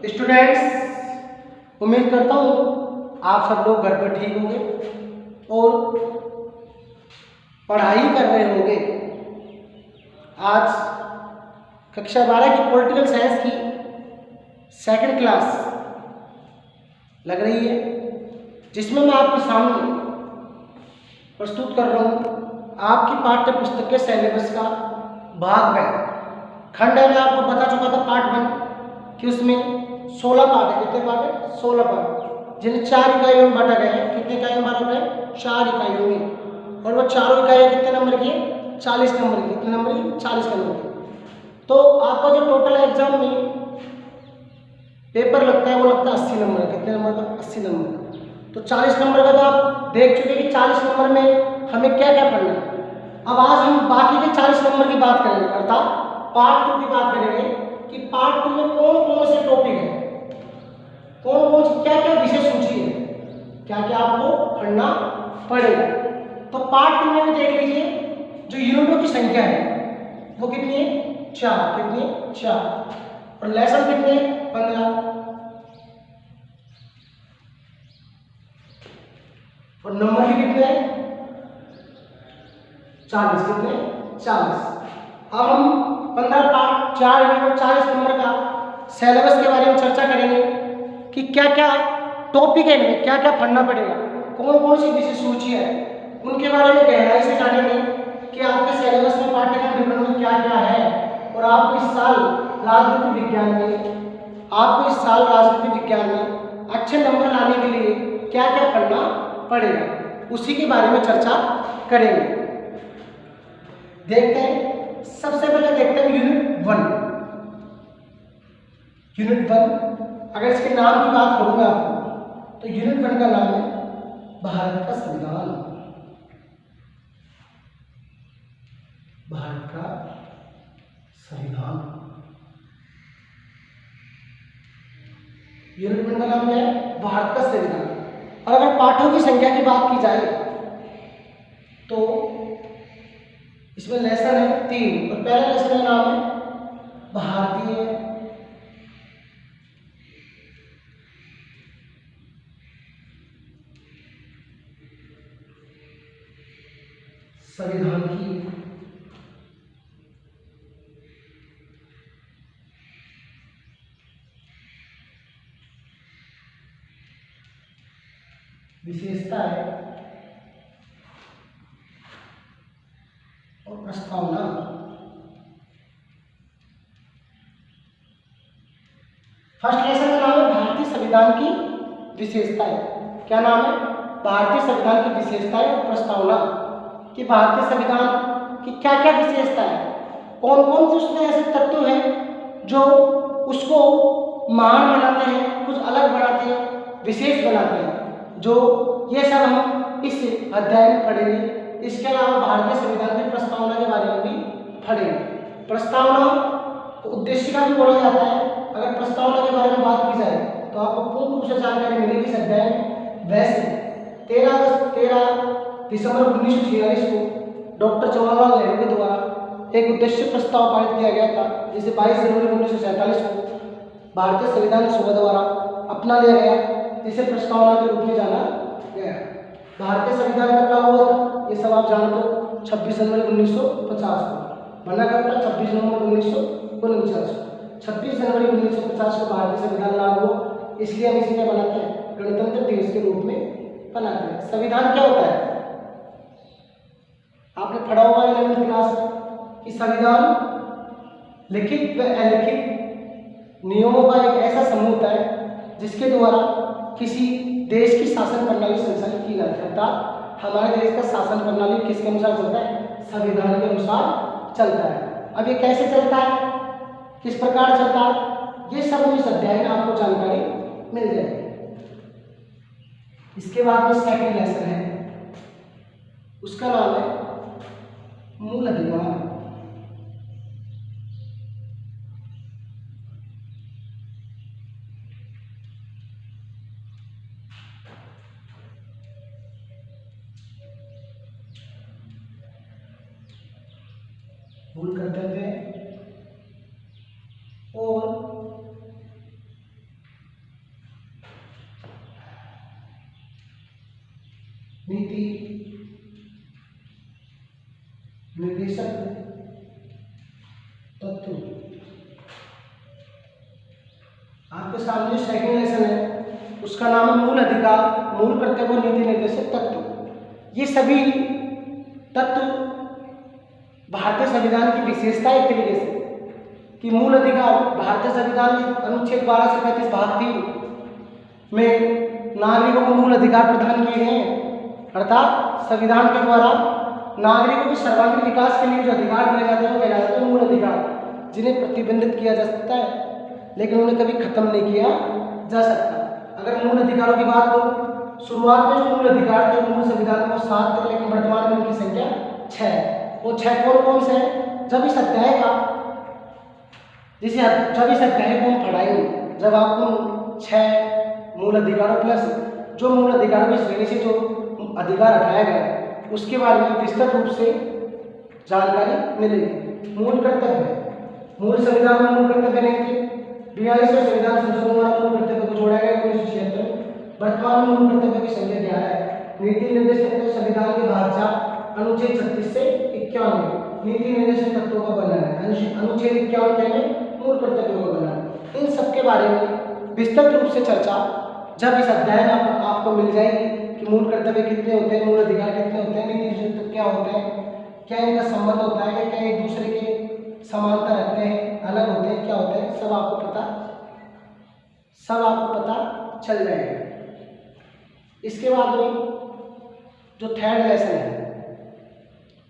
Students, उम्मीद करता हूँ आप सब लोग घर पर ठीक होंगे और पढ़ाई कर रहे होंगे। आज कक्षा 12 की पॉलिटिकल साइंस की सेकंड क्लास लग रही है, जिसमें मैं आपके सामने प्रस्तुत कर रहा हूँ आपकी पाठ्य पुस्तक के सिलेबस का भाग है। खंड है, मैं आपको बता चुका था पार्ट 1 कि उसमें 16 पार्ट है। कितने पार्ट है? 16 पार्ट, जिन्हें 4 इकाइयों में बांटा गया है। कितने इकाइयों में बांटा गया है? 4 इकाइयों में। और वो चारों इकाइयाँ कितने नंबर की है? 40 नंबर की। कितने नंबर की? 40 नंबर की। तो आपका जो टोटल एग्जाम में पेपर लगता है वो लगता है 80 नंबर। कितने नंबर का? 80 नंबर। तो 40 नंबर का तो आप देख चुके कि 40 नंबर में हमें क्या क्या पढ़ना है। अब आज हम बाकी के 40 नंबर की बात करेंगे, अर्थात पार्ट 2 की बात करेंगे कि पार्ट 2 में कौन कौन से टॉपिक है, कौन कौन सी क्या क्या विषय सूची है, क्या क्या आपको पढ़ना पड़ेगा। तो पार्ट 2 में भी देख लीजिए, जो यूनिटों की संख्या है वो कितनी है? 4। कितनी है? 4। और लेसन कितने? 15। और नंबर भी कितने हैं? 40। कितने? 40। अब हम 15 पार्ट 4 और 40 नंबर का सिलेबस के बारे में चर्चा करेंगे कि क्या क्या टॉपिक है, इनमें क्या क्या पढ़ना पड़ेगा, कौन कौन सी विषय सूची है, उनके बारे में गहराई से जानेंगे कि आपके सिलेबस में पाठ्यक्रम विवरण में क्या क्या है। और आपको इस साल राजनीति विज्ञान में अच्छे नंबर लाने के लिए क्या क्या पढ़ना पड़ेगा, उसी के बारे में चर्चा करेंगे। देखते हैं, सबसे पहले देखते हैं यूनिट 1। यूनिट 1 अगर इसके नाम की बात करूं मैं आपको, तो यूनिट 1 का नाम है भारत का संविधान। भारत का संविधान। यूनिट 1 का नाम क्या है? भारत का संविधान। और अगर पाठों की संख्या की बात की जाए तो इसमें लेसन है 3। और पहला लेसन का नाम है भारतीय संविधान की विशेषता है और प्रस्तावना। फर्स्ट लेसन का नाम है भारतीय संविधान की विशेषताएं। क्या नाम है? भारतीय संविधान की विशेषताएं और प्रस्तावना। कि भारतीय संविधान की क्या क्या विशेषता है, कौन कौन से उसमें ऐसे तत्व हैं जो उसको महान बनाते हैं, कुछ अलग बनाते हैं, विशेष बनाते हैं, जो ये सब हम इस अध्याय में पढ़ेंगे। इसके अलावा भारतीय संविधान की प्रस्तावना के बारे में भी पढ़ेंगे। प्रस्तावना तो उद्देश्य का भी बोला जाता है। अगर प्रस्तावना के बारे में बात की जाए तो आपको पूर्ण रूप से जानकारी मिलेगी इस अध्याय में। वैसे 13 दिसंबर 1946 को डॉक्टर जवाहरलाल नेहरू के द्वारा एक उद्देश्य प्रस्ताव पारित किया गया था, जिसे 22 जनवरी 1947 को भारतीय संविधान सभा द्वारा अपना लिया गया, जिसे प्रस्तावना के रूप में जाना गया। भारतीय संविधान कब लागू हुआ था ये सब आप जानते हो? 26 जनवरी 1950 को। बना कब था? 26 नवंबर 1949 को। 26 जनवरी 1950 को भारतीय संविधान लागू हुआ, इसलिए हम इसे क्या बनाते हैं? गणतंत्र दिवस के रूप में बनाते हैं। संविधान क्या होता है? आपने पढ़ा होगा 11वीं क्लास में कि संविधान लिखित व अलिखित नियमों का एक ऐसा समूह होता है जिसके द्वारा किसी देश की शासन प्रणाली संचालित की जाती है। अर्थात हमारे देश का शासन प्रणाली किसके अनुसार चलता है? संविधान के अनुसार चलता है। अब ये कैसे चलता है, किस प्रकार चलता है, ये सब इस अध्याय में आपको जानकारी मिल जाएगी। इसके बाद में सेकंड लेसन है, उसका नाम है मूल अधिकार। मूल कर्तव्य और आपके सामने जो सेकंड लेसन है उसका नाम है मूल अधिकार, मूल कर्तव्य, नीति निर्देशक तत्व। ये सभी तत्व भारतीय संविधान की विशेषता एक तरीके से कि मूल अधिकार भारतीय संविधान के अनुच्छेद 12 से 35 भाग 3 में नागरिकों को मूल अधिकार प्रदान किए गए हैं, अर्थात संविधान के द्वारा नागरिकों के सर्वांगीण विकास के लिए जो अधिकार दिए जाते हैं वो कहलाते हैं मूल अधिकार, जिन्हें प्रतिबंधित किया जा सकता है लेकिन उन्हें कभी खत्म नहीं किया जा सकता। अगर मूल अधिकारों की बात करूँ, शुरुआत में जो मूल अधिकार थे मूल संविधान में वो 7 थे, लेकिन वर्तमान में उनकी संख्या 6 है। वो 6 कौन कौन से हैं? जब इस अध्याय को हम पढ़ाएंगे, जब आपको 6 मूल अधिकारों प्लस जो मूल अधिकारों की श्रेणी से जो अधिकार हटाया गया उसके बारे में विस्तृत रूप से जानकारी मिलेगी। मूल कर्तव्य, मूल संविधान में मूल कर्तव्य नहीं थे, 42वें संविधान संशोधन द्वारा मूल कर्तव्य को जोड़ा गया 1976 में। वर्तमान में मूल कर्तव्य की संख्या क्या है? नीति निर्देशक तत्व संविधान के भाग 4 अनुच्छेद 36 से 51 में नीति निर्देशक तत्वों का वर्णन है। अनुच्छेद 51 में मूल कर्तव्यों का वर्णन है। इन सब के बारे में विस्तृत रूप से चर्चा जब इस अध्याय में आपको मिल जाएगी कि मूल कर्तव्य कितने होते हैं, मूल अधिकार कितने होते हैं, नीति निर्देशक तत्व क्या होते हैं, क्या इनका संबंध होता है, क्या एक दूसरे के समानता रखते हैं, अलग होते हैं, क्या होते हैं, सब आपको पता चल जाएगा। इसके बाद में जो थर्ड लेसन है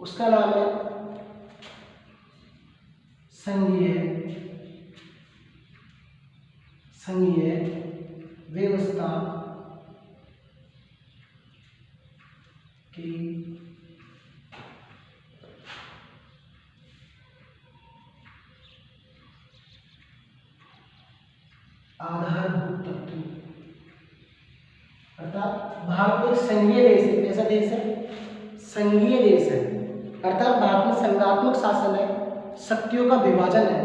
उसका नाम है संघीय व्यवस्था की आधारभूत तत्व, अर्थात भारत एक संघीय देश है। कैसा देश है? संघीय देश है, अर्थात भारत में संघात्मक शासन है, शक्तियों का विभाजन है,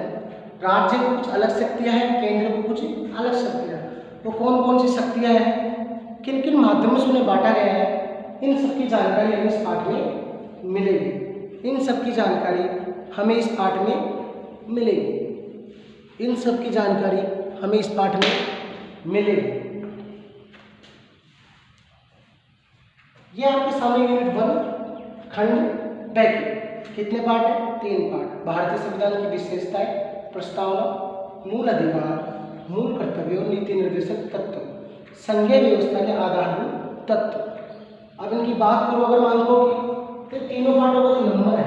राज्य को कुछ अलग शक्तियां हैं, केंद्र को कुछ अलग शक्तियां हैं। वो कौन कौन सी शक्तियां हैं, किन किन माध्यमों से उन्हें बांटा गया है, इन सब की जानकारी हमें इस पाठ में मिलेगी। इन सब की जानकारी हमें इस पाठ में मिलेगी। इन सब की जानकारी हमें इस पाठ में मिलेगी। ये आपके सामने यूनिट 1 खंड बैक कितने पार्ट है? 3 पार्ट। भारतीय संविधान की विशेषताएं, प्रस्तावना, मूल अधिकार, मूल कर्तव्य और नीति निर्देशक तत्व, संघीय व्यवस्था के आधारभूत तत्व। अब इनकी बात करो अगर मान लो कि तो तीनों पार्टों का जो नंबर है,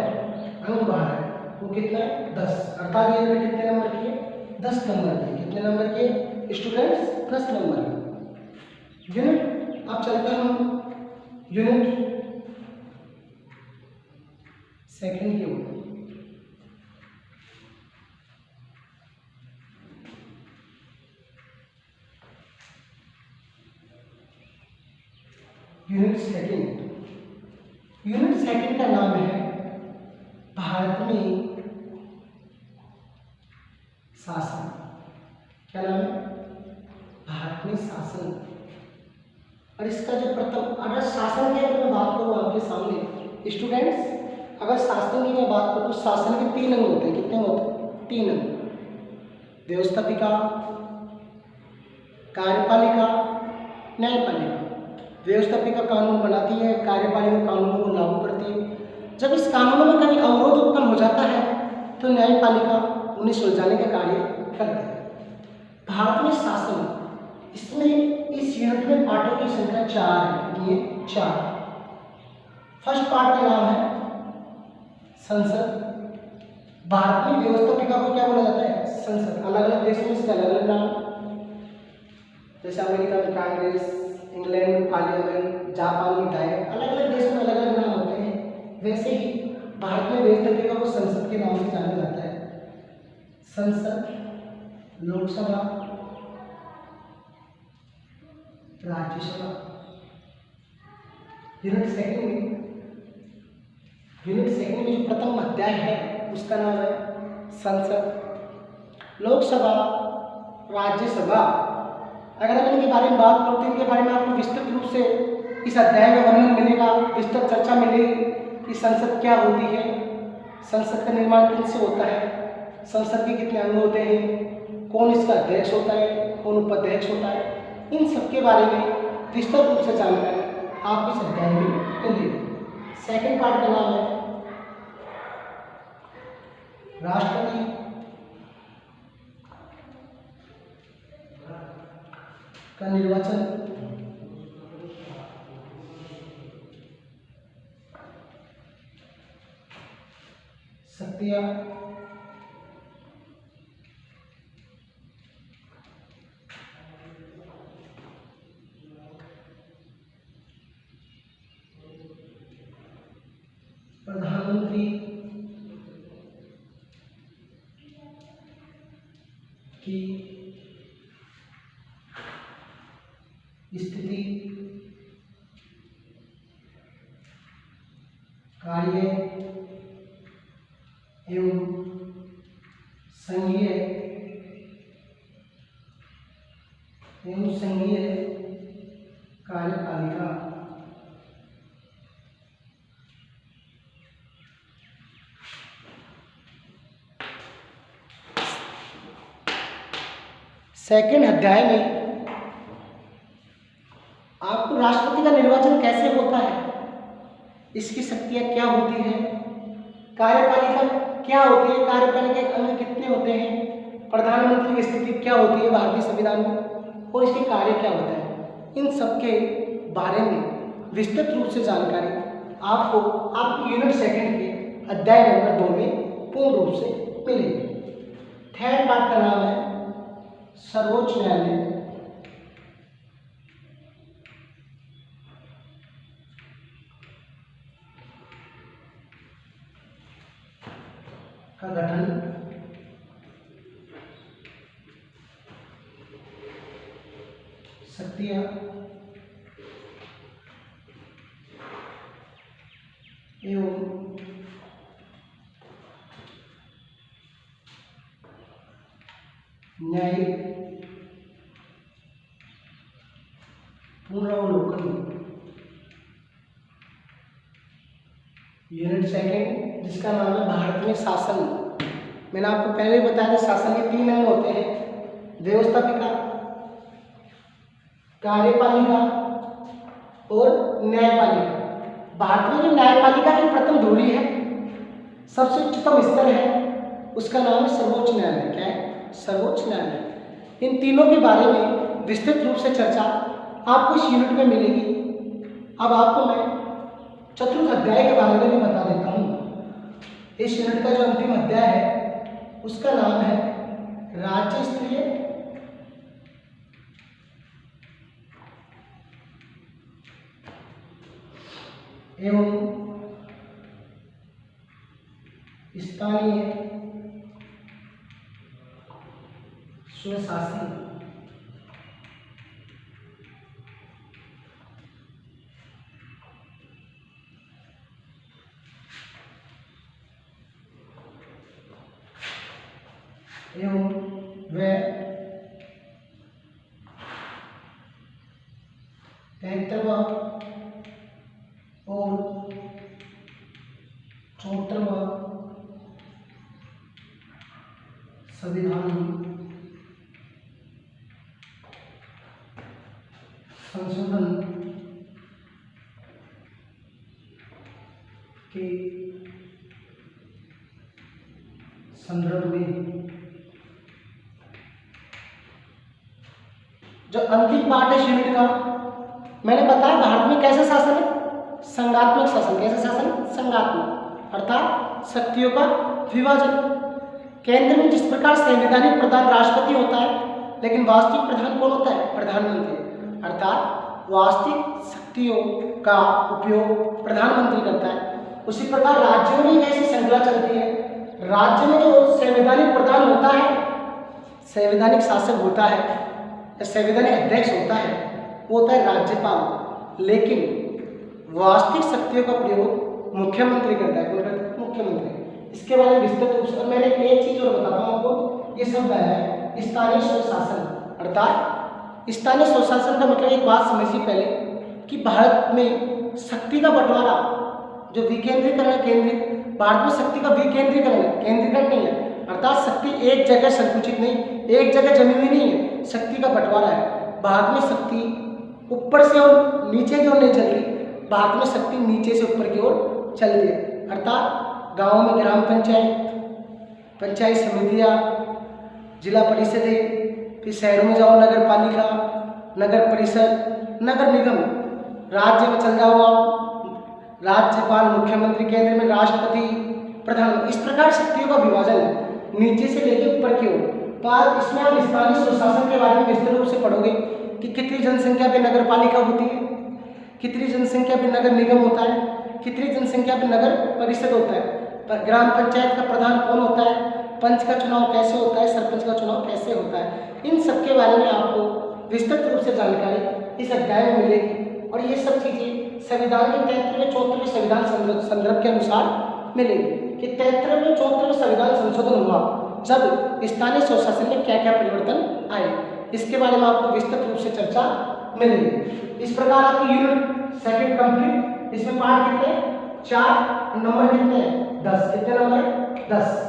अंक बाहर है, वो कितना है? 10। अर्थात ये कितने नंबर की है? 10 नंबर की। कितने नंबर के स्टूडेंट्स? 10 नंबर की। यूनिट अब चलते हैं हम यूनिट सेकंड की ओर। यूनिट सेकंड का नाम है भारत में शासन। क्या नाम है? भारत में शासन। और इसका जो प्रथम, अगर शासन की अगर मैं बात करूँ आपके सामने स्टूडेंट्स, अगर शासन की मैं बात करूँ तो शासन के 3 अंग होते हैं। कितने होते हैं? 3 अंग। व्यवस्थापिका, कार्यपालिका, न्यायपालिका। व्यवस्थापिका कानून बनाती है, कार्यपालिका कानूनों को लागू करती है। जब इस कानूनों में कभी अवरोध उत्पन्न हो जाता है तो न्यायपालिका उन्हें सुलझाने का कार्य करती है। भारत में शासन, इसमें इस यूनिट में पार्टों की संख्या 4 है। ये 4। फर्स्ट पार्ट का नाम है संसद। भारत में व्यवस्थापिका को क्या बोला जाता है? संसद। अलग अलग देशों में इसका अलग अलग नाम, जैसे अमेरिका में कांग्रेस, इंग्लैंड में पार्लियामेंट, जापान में डायरेक्ट, अलग अलग देशों में अलग अलग नाम होते हैं। वैसे ही भारत में व्यवस्थापिका को संसद के नाम से जाना जाता है। संसद, लोकसभा, राज्यसभा। यूनिट सेकंड में जो प्रथम अध्याय है उसका नाम है संसद, लोकसभा, राज्यसभा। अगर हम इनके बारे में बात करते हैं, इनके बारे में आपको विस्तृत रूप से इस अध्याय में वर्णन मिलेगा, विस्तृत चर्चा मिलेगी कि संसद क्या होती है, संसद का निर्माण किनसे होता है, संसद के कितने अंग होते हैं, कौन इसका अध्यक्ष होता है, कौन उपाध्यक्ष होता है, इन सब के बारे में विस्तृत रूप से जानकारी आपको इस अध्याय में मिलेगी। सेकंड पार्ट का नाम है राष्ट्रपति का निर्वाचन, शक्तियां, प्रधानमंत्री की स्थिति, कार्य एवं संघीय कार्यपालिका, सेकंड अध्याय में आपको राष्ट्रपति का निर्वाचन कैसे होता है, इसकी शक्तियां क्या होती है, कार्यपालिका क्या होती है, कार्यपालिका के अंग कितने होते हैं, प्रधानमंत्री की स्थिति क्या होती है भारतीय संविधान में और इसके कार्य क्या होता है, इन सब के बारे में विस्तृत रूप से जानकारी आपको यूनिट सेकंड के अध्याय नंबर 2 में पूर्ण रूप से मिलेगी। थर्ड पार्ट का नाम है सर्वोच्च न्यायालय का गठन, शक्तियां एवं न्यायिक पुनरावलोकन। यूनिट सेकंड जिसका नाम है भारत में शासन। मैंने आपको पहले ही बताया था शासन के 3 अंग होते हैं, व्यवस्थापिका, कार्यपालिका और न्यायपालिका। भारत में जो न्यायपालिका की प्रथम धुरी है, सबसे उच्चतम स्तर है, उसका नाम है सर्वोच्च न्यायालय। क्या है? सर्वोच्च न्यायालय। इन तीनों के बारे में विस्तृत रूप से चर्चा आपको इस यूनिट में मिलेगी। अब आपको मैं चतुर्थ अध्याय के बारे में भी बता देता हूँ। इस यूनिट का जो अंतिम अध्याय है उसका नाम है राज्य स्तरीय एवं स्थानीय स्वशासी एवं वे 73वां और 74वां संविधान संशोधन के संदर्भ में जो अंतिम पार्ट है यूनिट का, मैंने बताया भारत में कैसा शासन है, संघात्मक शासन। कैसा शासन? संघात्मक, अर्थात शक्तियों का विभाजन। केंद्र में जिस प्रकार संवैधानिक प्रधान राष्ट्रपति होता है, लेकिन वास्तविक प्रधान कौन होता है? प्रधानमंत्री। अर्थात वास्तविक शक्तियों का उपयोग प्रधानमंत्री करता है। उसी प्रकार राज्यों में ऐसी श्रृंखला चलती है। राज्य में जो संवैधानिक प्रधान होता है, संवैधानिक शासक होता है, संवैधानिक अध्यक्ष होता है, वो होता है राज्यपाल। लेकिन वास्तविक शक्तियों का प्रयोग मुख्यमंत्री करता है। कौन करता है? मुख्यमंत्री। इसके बारे में विस्तृत रूप से मैंने एक चीज और बताता हूँ आपको, ये शब्द है स्थानीय स्वशासन। अर्थात स्थानीय स्वशासन का मतलब एक बात समझिए पहले कि भारत में शक्ति का बंटवारा जो विकेंद्रीकरण है, केंद्रित भारत में शक्ति का विकेंद्रीकरण है, केंद्रीकरण नहीं है। अर्थात शक्ति एक जगह संकुचित नहीं, एक जगह जमी हुई नहीं है। शक्ति का बंटवारा है। भारत में शक्ति ऊपर से और नीचे की ओर नहीं चल रही, भारत में शक्ति नीचे से ऊपर की ओर चल रही है। अर्थात गाँव में ग्राम पंचायत, पंचायत समितियाँ, जिला परिषदें, फिर शहरों में जाओ नगर पालिका, नगर परिषद, नगर निगम, राज्य में चल जाओ आप, राज्यपाल, मुख्यमंत्री, केंद्र में राष्ट्रपति, प्रधान, इस प्रकार शक्तियों का विभाजन है नीचे से लेकर ऊपर की ओर। तो आज इसमें आप स्थानीय स्वशासन के बारे में विस्तृत रूप से पढ़ोगे कि कितनी जनसंख्या पे नगर पालिका होती है, कितनी जनसंख्या पे नगर निगम होता है, कितनी जनसंख्या पे नगर परिषद होता है, ग्राम पंचायत का प्रधान कौन होता है, पंच का चुनाव कैसे होता है, सरपंच का चुनाव कैसे होता है। इन सब के बारे में आपको विस्तृत रूप से जानकारी इस अध्याय में मिलेगी और ये सब चीज़ें संविधान के 73वें 74वें संविधान संदर्भ के अनुसार मिलेगी कि 73वें 74वें संविधान संशोधन हुआ जब स्थानीय स्वशासन में क्या क्या परिवर्तन आए, इसके बारे में आपको विस्तृत रूप से चर्चा मिलेगी। इस प्रकार आपकी यूनिट सेकंड कंप्लीट। इसमें पार्ट कितने 4, नंबर कितने 10, कितने नंबर 10।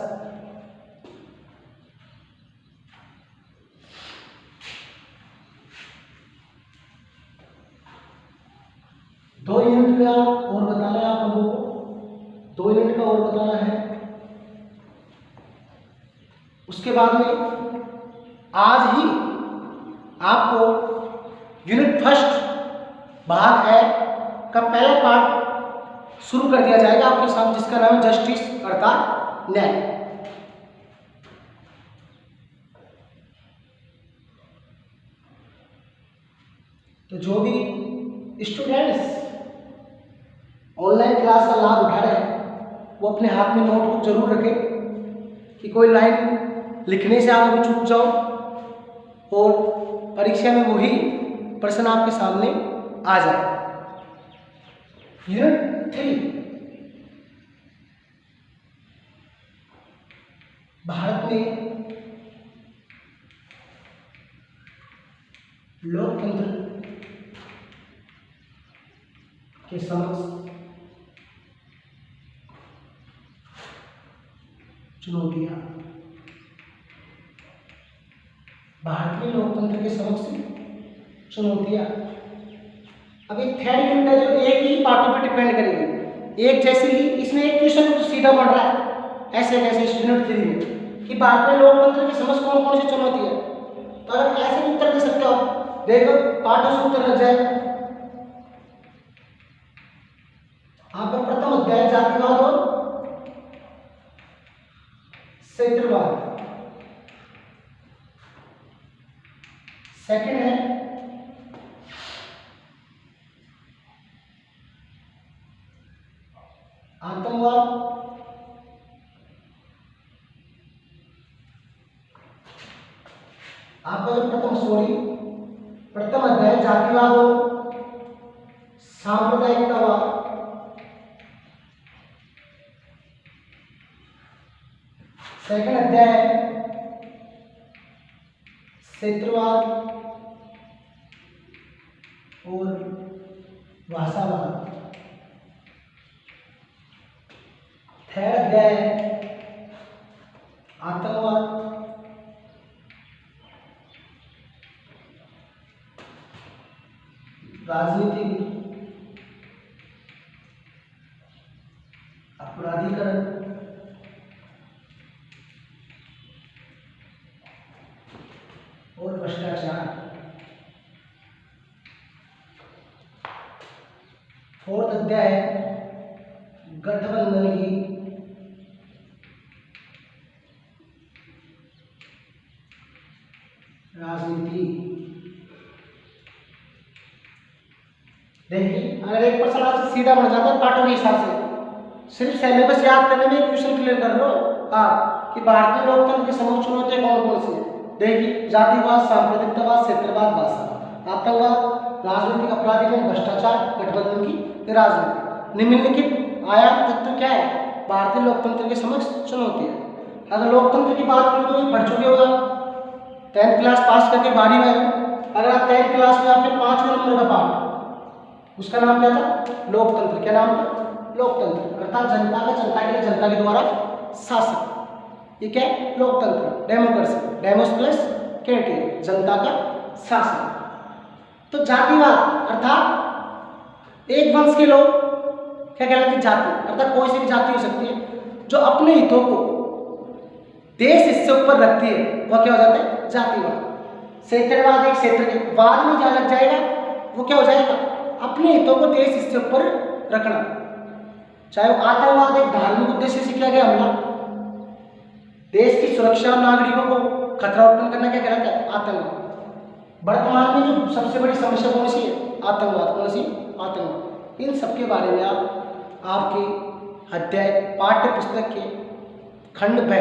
दो यूनिट का और बताना है आप लोगों को, 2 यूनिट का और बताना है। उसके बाद में आज ही आपको यूनिट फर्स्ट भाग है का पहला पार्ट शुरू कर दिया जाएगा आपके सामने, जिसका नाम है जस्टिस अर्थात न्याय। तो जो भी स्टूडेंट्स ऑनलाइन क्लास का लाभ उठा रहे हैं वो अपने हाथ में नोटबुक जरूर रखें कि कोई लाइन लिखने से आप अभी चूक जाओ और परीक्षा में वही प्रश्न आपके सामने आ जाए। यूनिट 3 भारत में लोकतंत्र के समक्ष चुनौतियां। भारतीय लोकतंत्र के समक्ष चुनौतियां। अब एक थर्ड यूनिट है जो एक ही पार्टों पर डिपेंड करेगी, एक जैसे ही इसमें एक क्वेश्चन सीधा बढ़ रहा है ऐसे कैसे यूनिट 3 में कि भारतीय लोकतंत्र के समक्ष कौन कौन सी चुनौती है। तो अगर ऐसे भी उत्तर दे सकते हो देखो पार्टों से उत्तर लग जाएगा। आपका प्रथम अध्याय जातिवाद और क्षेत्रवाद, सेकंड है आतंकवाद, आपका जो प्रथम अध्याय जातिवाद और सांप्रदायिकतावाद, सेकंड अध्याय क्षेत्रवाद और भाषावाद, थर्ड अध्याय आतंकवाद, राजनीति, अपराधीकरण और भ्रष्टाचार। फोर्थ अध्याय गठबंधन की राजनीति। देखिए अगर एक प्रश्न आपसे सीधा बन जाता है पार्टों के हिसाब से, सिर्फ सिलेबस याद करने में क्वेश्चन क्लियर कर लो आप कि भारतीय लोकतंत्र की समक्ष चुनौतियां कौन कौन सी है। देखिए जातिवाद, सांप्रदायिकतावाद, क्षेत्रवाद, भाषावाद, आतंकवाद, राजनीतिक अपराधीकरण, भ्रष्टाचार, गठबंधन की राजनीति। निम्नलिखित आयाम तत्व क्या है भारतीय लोकतंत्र के समक्ष चुनौती है। अगर लोकतंत्र की बात करूँ तो पढ़ चुके हो आप 10th क्लास पास करके बारी में आए। अगर आप 10th क्लास में आपने 5वें नंबर का पार्ट, उसका नाम क्या था लोकतंत्र। क्या नाम था लोकतंत्र, अर्थात जनता का जनता के लिए जनता के द्वारा शासन। ये क्या है लोकतंत्र, डेमोक्रेसी, डेमोस प्लस ऑटोक्रेटिक, जनता का शासन। तो जातिवाद अर्थात एक वंश के लोग क्या कहलाते हैं, जाति, अर्थात कोई सी भी जाति हो सकती है जो अपने हितों को देश इससे ऊपर रखती है, वह क्या हो जाता है, जातिवाद। क्षेत्रवाद एक क्षेत्र के बाद में क्या लग जाएगा, वो क्या हो जाएगा, अपने हितों को देश इससे ऊपर रखना। चाहे वो आतंकवाद एक धार्मिक उद्देश्य से किया गया हमला, देश की सुरक्षा और नागरिकों को खतरा उत्पन्न करना क्या कहलाता है, आतंकवाद। वर्तमान में जो सबसे बड़ी समस्या कौन सी है, आतंकवाद। कौन सी, आतंकवाद। इन सबके बारे में आप आपके अध्याय पाठ्य पुस्तक के खंड ब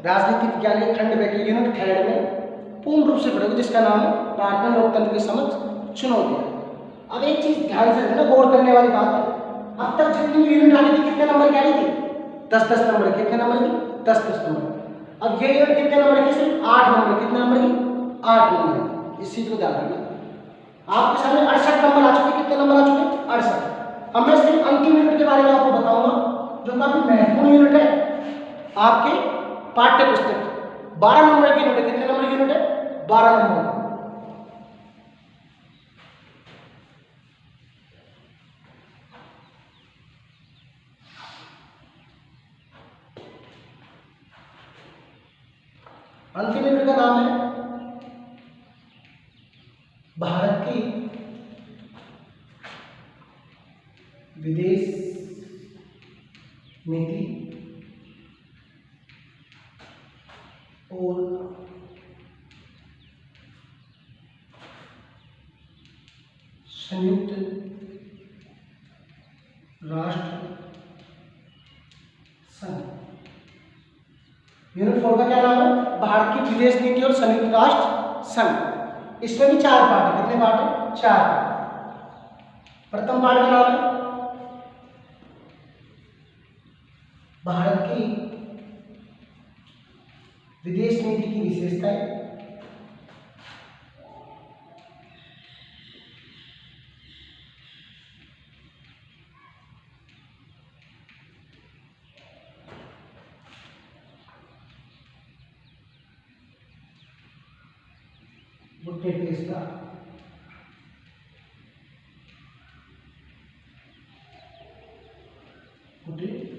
राजनीति विज्ञान के खंड ब के यूनिट 3 में पूर्ण रूप से पढ़ोगे, जिसका नाम है भारत में लोकतंत्र के समक्ष चुनौतियां। अब एक चीज ध्यान से रखना, गौर करने वाली बात है, अब तक जितनी भी यूनिट आनी थी कितने नंबर की आनी थी, 10-10 नंबर की। कितने नंबर की, 10-10 नंबर। अब ये यूनिट कितने नंबर की, सिर्फ 8 नंबर। कितने नंबर की, 8 नंबर। इस चीज को ध्यान रखना। आपके सामने 68 नंबर आ चुके। कितने नंबर आ चुके, 68। अब मैं सिर्फ अंतिम यूनिट के बारे में आपको बताऊंगा, जो काफी महत्वपूर्ण यूनिट है आपके पाठ्य पुस्तक। 12 नंबर की यूनिट है। कितने नंबर की यूनिट है, 12 नंबर। अंतिम यूनिट का नाम है भारत की विदेश नीति और संयुक्त राष्ट्र संघ। यूनिट 4 का क्या नाम है, भारत की विदेश नीति और संयुक्त राष्ट्र संघ। इसमें भी 4 पार्ट है। कितने पार्ट है, 4 पार्ट। प्रथम पार्ट का नाम है भारत की विदेश नीति की विशेषताएं।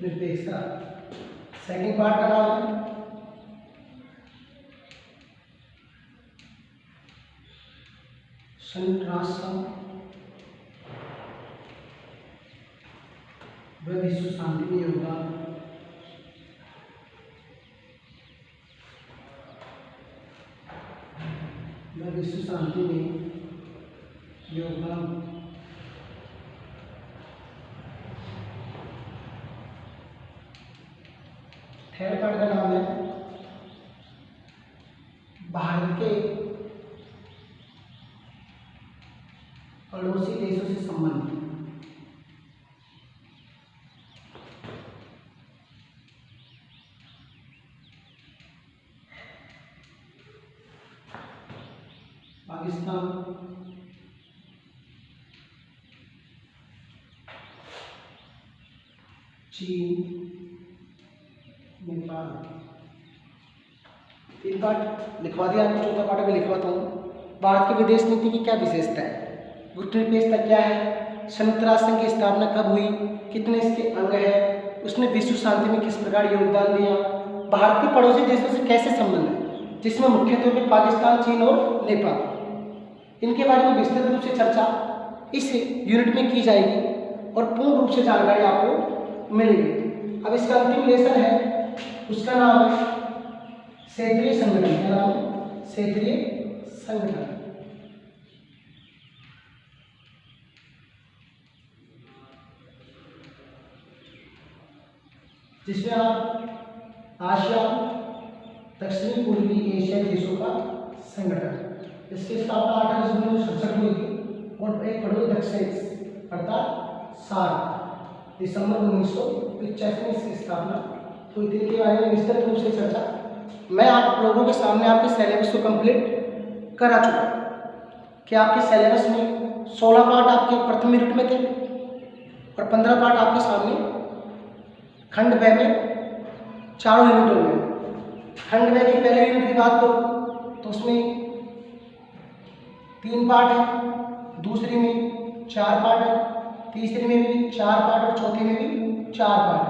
निरपेक्षता। सेकंड पार्ट का नाम है संयुक्त राष्ट्र संघ व विश्व शांति में योगदान। विश्व शांति में योगदान। थर्ड पार्ट का नाम है भारत के पड़ोसी देशों से संबंध। पाकिस्तान, चीन, नेपाल। 3 पार्ट लिखवा दिया आपको, चौथा पार्ट भी लिखवाता हूँ। भारत की विदेश नीति की क्या विशेषता है, गुरुत्वाकर्षण क्या है, संयुक्त राष्ट्र संघ की स्थापना कब हुई, कितने इसके अंग है, उसने विश्व शांति में किस प्रकार योगदान दिया, भारत के पड़ोसी देशों से कैसे संबंध है, जिसमें मुख्य तौर पर पाकिस्तान, चीन और नेपाल। इनके बारे में विस्तृत रूप से चर्चा इस यूनिट में की जाएगी और पूर्ण रूप से जानकारी आपको मिलेगी। अब इसका अंतिम लेसन है, उसका नाम है क्षेत्रीय संगठन। क्या नाम है, क्षेत्रीय संगठन। जिसमें आप आसियान, दक्षिणी पूर्वी एशियाई देशों का संगठन, इसकी स्थापना 8 अगस्त 1967 हुई थी और एक पड़ोसी दक्षिण अर्थात सार्क दिसंबर 1985 में इसकी स्थापना हुई थी। इनके बारे में विस्तृत रूप से चर्चा मैं आप लोगों के सामने आपके सिलेबस को कंप्लीट करा चुका कि आपके सिलेबस में 16 पार्ट आपके प्रथम यूनिट में थे और 15 पार्ट आपके सामने खंड ब में चारों यूनिटों में। खंड ब की पहले यूनिट की बात करूँ तो उसमें 3 पार्ट है, दूसरी में 4 पार्ट है, तीसरी में भी 4 पार्ट और चौथी में भी 4 पार्ट।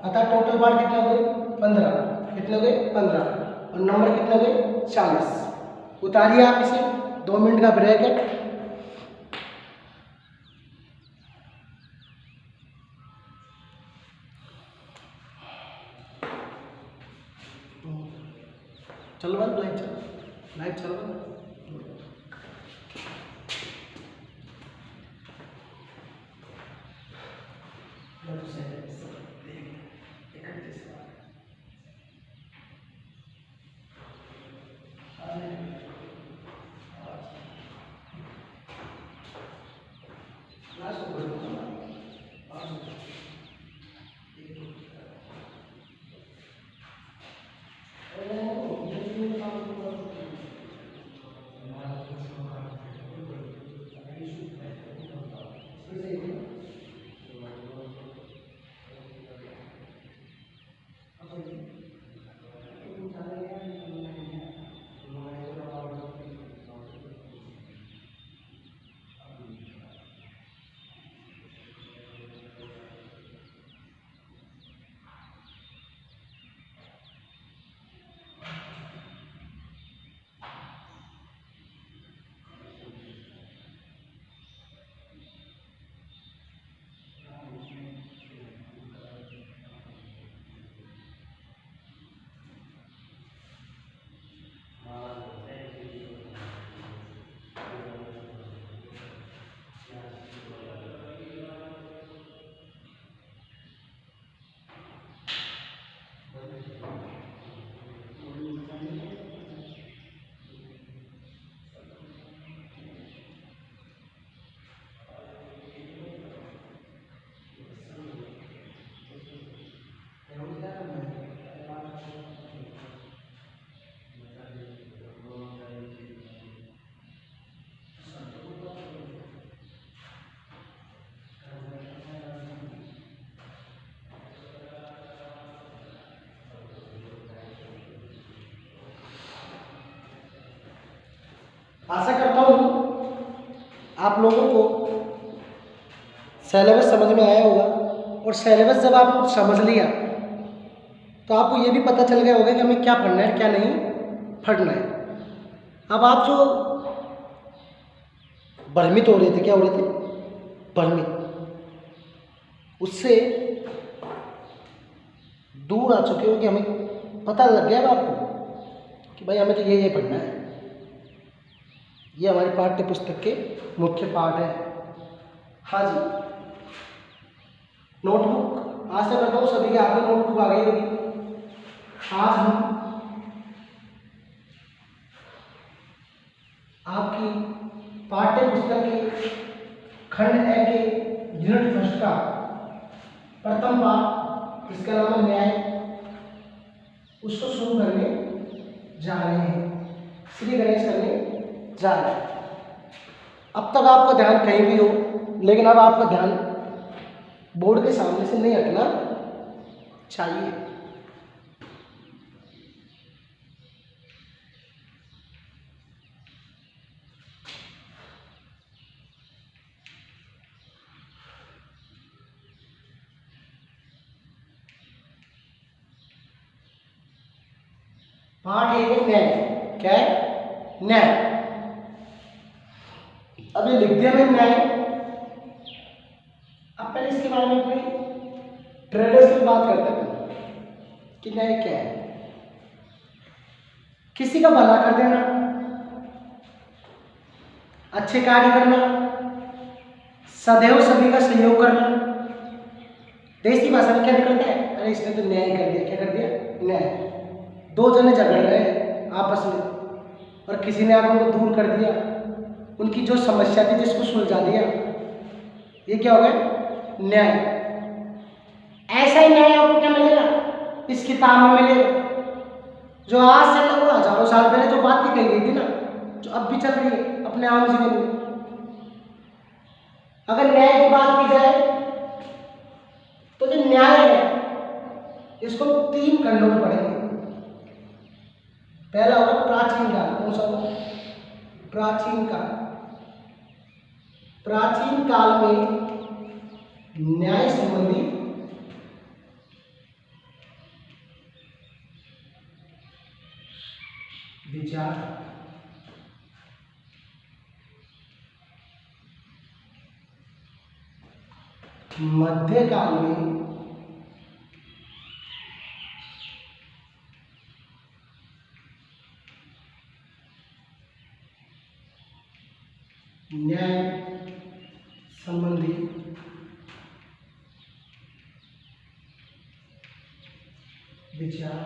अतः टोटल पार्ट कितने हो गए? 15। कितने हो गए? 15। और नंबर कितने हो गए? 40। उतारिए आप इसे, 2 मिनट का ब्रेक है। चलो बस, लाइट चलो आशा करता हूँ आप लोगों को सिलेबस समझ में आया होगा। और सिलेबस जब आप समझ लिया तो आपको ये भी पता चल गया होगा कि हमें क्या पढ़ना है क्या नहीं पढ़ना है। अब आप जो भ्रमित हो रहे थे, क्या हो रहे थे? भ्रमित, उससे दूर आ चुके हो कि हमें पता लग गया आपको कि भाई हमें तो ये पढ़ना है। ये हमारी पाठ्य पुस्तक के मुख्य पाठ है। हाँ जी, नोटबुक आशा करता हूँ सभी के हाथ में नोटबुक आ गई होगी। आज हम आपकी पाठ्य पुस्तक के खंड ए के यूनिट फर्स्ट का प्रथम पाठ, इसका नाम है न्याय, उसको शुरू करने जा रहे हैं। श्री गणेश करने जा रहे हैं। अब तक आपका ध्यान कहीं भी हो, लेकिन अब आपका ध्यान बोर्ड के सामने से नहीं हटना चाहिए। पाठ एक है न्याय। क्या है? न्याय। अब ये लिख दिया मैं न्याय। अब पहले इसके बारे में अपनी ट्रेडर्स की बात करते हैं कि न्याय क्या है। किसी का भला कर देना, अच्छे कार्य करना, सदैव सभी का सहयोग करना। देसी भाषा में क्या निकलता है? अरे इसने तो न्याय कर दिया। क्या कर दिया? न्याय। 2 जने झगड़ रहे आपस में और किसी ने आकर उनको दूर कर दिया, उनकी जो समस्या थी जिसको सुलझा दिया, ये क्या हो गया? न्याय। ऐसा ही न्याय आपको क्या मिलेगा? इस किताब में मिलेगा, जो आज से लगभग हजारों साल पहले जो बात कही गई थी ना, जो अब भी चल रही है अपने आम जीवन में। अगर न्याय की बात की जाए तो जो न्याय है इसको 3 खंडों में पढ़ेंगे। पहला होगा प्राचीन काल। कौन सा होगा? प्राचीन काल। प्राचीन काल में न्याय संबंधी विचार। मध्यकाल में न्याय संबंधी विचार।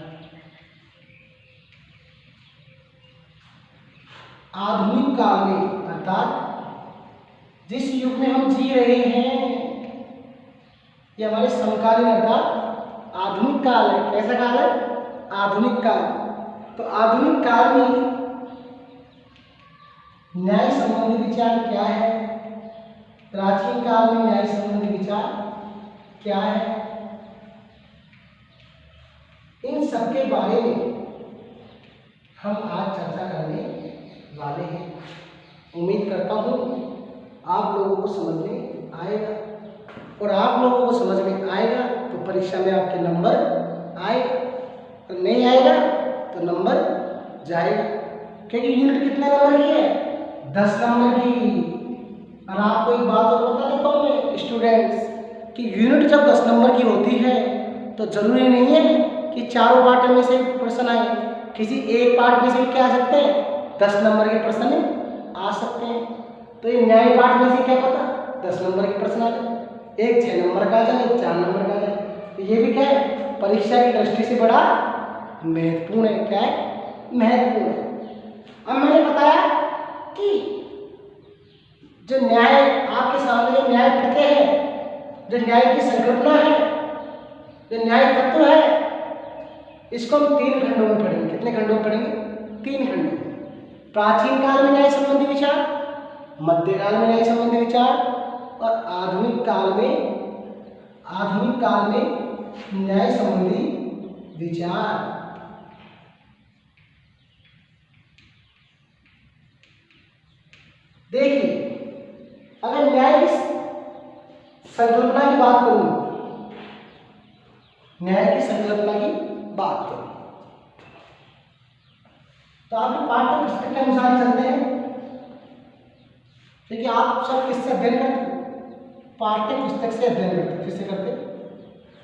आधुनिक काल में अर्थात जिस युग में हम जी रहे हैं ये हमारे समकालीन अर्थात आधुनिक काल है। कैसा काल है? आधुनिक काल। तो आधुनिक काल में न्याय संबंधी विचार क्या है? प्राचीन काल में न्याय संबंधी विचार क्या है? इन सब के बारे में हम आज चर्चा करने वाले हैं। उम्मीद करता हूँ आप लोगों को समझ में आएगा, और आप लोगों को समझ में आएगा तो परीक्षा में आपके नंबर आएगा, और नहीं आएगा तो नंबर जाएगा। क्योंकि यूनिट कितने नंबर की है? 10 नंबर की। और आपको एक बात और बता देता हूँ मैं स्टूडेंट्स कि यूनिट जब 10 नंबर की होती है तो जरूरी नहीं है कि चारों पार्ट में से प्रश्न आए। किसी एक पार्ट में से भी क्या आ सकते हैं? 10 नंबर के प्रश्न आ सकते हैं। तो ये न्याय पार्ट में से क्या पता 10 नंबर के प्रश्न आ जाए, एक 6 नंबर का आ जाए, एक 4 नंबर का आ जाए। तो ये भी क्या है? परीक्षा की दृष्टि से बड़ा महत्वपूर्ण है। क्या है? महत्वपूर्ण है। अब मैंने बताया कि जो न्याय आपके सामने जो न्याय प्रत्यय है, जो न्याय की संकल्पना है, जो न्याय तत्व है, इसको हम 3 खंडों में पढ़ेंगे। कितने खंडों में पढ़ेंगे? 3 खंडों में। प्राचीन काल में न्याय संबंधी विचार, मध्यकाल में न्याय संबंधी विचार, और आधुनिक काल में न्याय संबंधी विचार। देखिए, अगर न्याय की संकल्पना की बात करूं, न्याय की संकल्पना की बात करूं तो आपके पाठ्य पुस्तक के अनुसार चलते हैं। देखिए, आप सब किससे अध्ययन करते? पाठ्य पुस्तक से अध्ययन करते। किससे करते?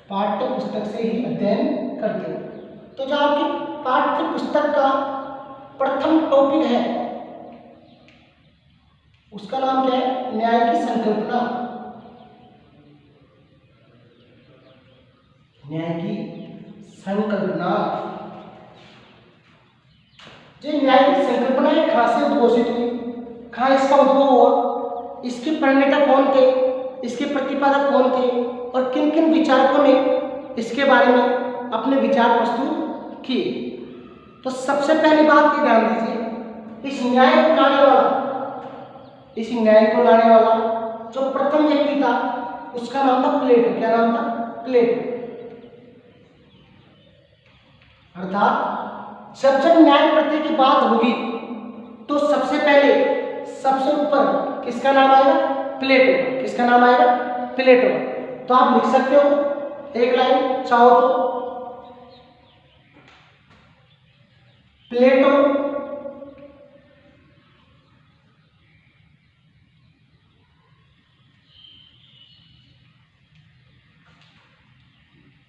पाठ्य पुस्तक से ही अध्ययन करते हो। तो जो आपकी पाठ्य पुस्तक का प्रथम टॉपिक है उसका नाम क्या है? न्याय की संकल्पना। न्याय की संकल्पना। जो न्याय की संकल्पना है कहाँ से उद्घोषित हुई, कहाँ इसका उद्भव हुआ, इसके प्रणेता कौन थे, इसके प्रतिपादक कौन थे, और किन किन विचारकों ने इसके बारे में अपने विचार प्रस्तुत किए। तो सबसे पहली बात ये ध्यान दीजिए, इस न्याय को लाने वाला जो प्रथम व्यक्ति था उसका नाम था प्लेटो। क्या नाम था? प्लेटो। अर्थात जब न्याय प्रत्यय की बात होगी तो सबसे पहले सबसे ऊपर किसका नाम आएगा? प्लेटो। किसका नाम आएगा? प्लेटो। तो आप लिख सकते हो एक लाइन चाहो तो, प्लेटो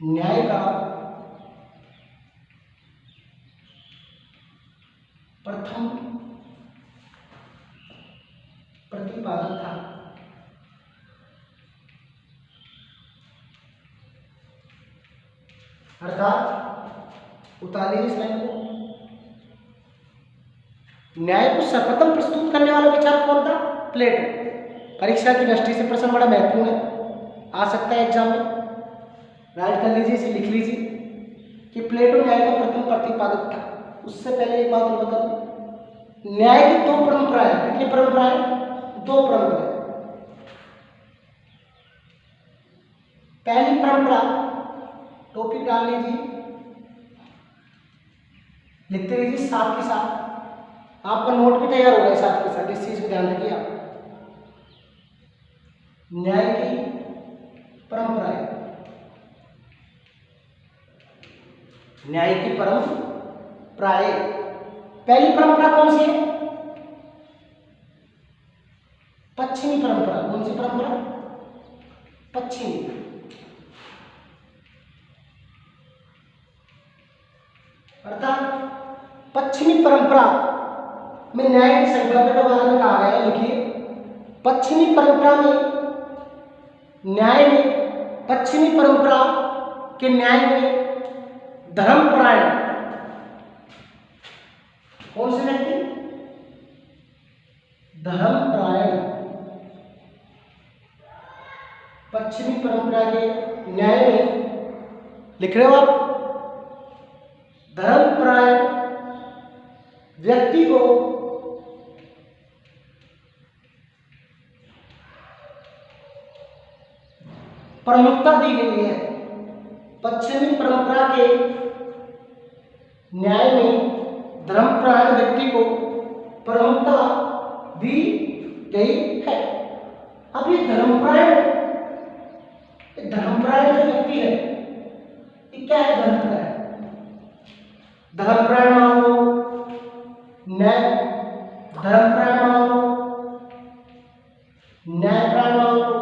न्याय का प्रथम प्रतिपादक था। अर्थात उतार लीजिए इस लाइन को। न्याय को सर्वप्रथम प्रस्तुत करने वाला विचार कौन था? प्लेटो। परीक्षा की दृष्टि से प्रश्न बड़ा महत्वपूर्ण है, आ सकता है एग्जाम में। राइट कर लीजिए, इसे लिख लीजिए कि प्लेटो न्याय का प्रथम प्रतिपादक था। उससे पहले एक बात और बता दूं, न्याय की 2 परंपराएं। कितनी परंपराएं? 2 परंपराएं। पहली परंपरा, टॉपिक डाल लीजिए, लिखते रहिए साथ के साथ, आपका नोट भी तैयार होगा साथ के साथ, इस चीज को ध्यान रखिए आप। न्याय की परंपराएं, न्याय की परंपराएं। पहली परंपरा कौन सी है? पश्चिमी परंपरा। कौन सी परंपरा? पश्चिमी। अर्थात पश्चिमी परंपरा में न्याय की संकल्पना के बारे में कहा गया है। लिखिए, पश्चिमी परंपरा में न्याय में, पश्चिमी परंपरा के न्याय में धर्मपरायण कौन से व्यक्ति? धर्मपरायण। पश्चिमी परंपरा के न्याय में लिख रहे हो आप, धर्मपरायण व्यक्ति को प्रमुखता दी गई है। पश्चिमी परंपरा के न्याय में धर्मपरायण व्यक्ति को प्रमुखता दी गई है। अब ये धर्मपरायण जो व्यक्ति है, ये क्या है? धर्मपरायण। धर्मपरायण मान लो, न्याय धर्मपरायण मान लो, न्यायपरायण मान लो,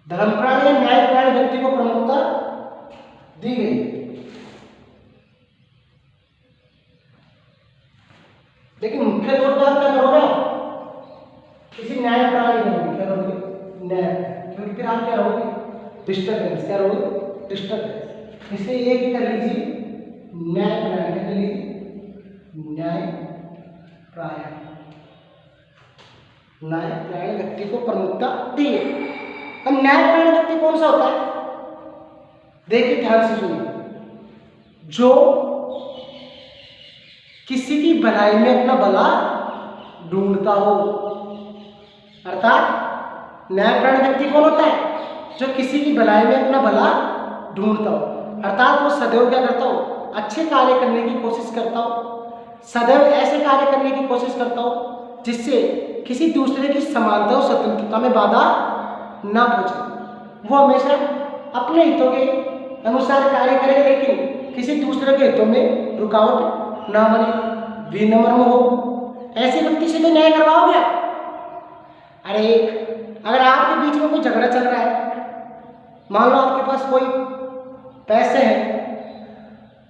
धर्मपरायण या न्यायपरायण व्यक्ति को प्रमुखता दी गई। लेकिन मुख्य तौर पर क्या करोगे? किसी न्यायपरायण करोगे, क्या करोगे? न्याय। क्योंकि फिर आप क्या रहोगे? डिस्टर्बेंस। क्या रहोगे? डिस्टर्बेंस। इसे एक ही कर लीजिए, न्यायपरायण। क्या कर लीजिए? न्यायपरायण। न्यायपरायण व्यक्ति को प्रमुखता दी है। अब न्यायपरायण व्यक्ति कौन सा होता है? देखिए, ध्यान से सुनिए। जो किसी की भलाई में अपना भला ढूंढता हो। अर्थात न्यायपरायण व्यक्ति कौन होता है? जो किसी की भलाई में अपना भला ढूंढता हो। अर्थात वो सदैव क्या करता हो? अच्छे कार्य करने की कोशिश करता हो। सदैव ऐसे कार्य करने की कोशिश करता हो जिससे किसी दूसरे की समानता और स्वतंत्रता में बाधा ना पहुंचे। वो हमेशा अपने हितों के अनुसार कार्य करे, लेकिन किसी दूसरे के हितों में रुकावट ना बने, विनम्र हो। ऐसे व्यक्ति से तो न्याय करवाओगे। अरे अगर आपके बीच में कोई झगड़ा चल रहा है, मान लो आपके पास कोई पैसे हैं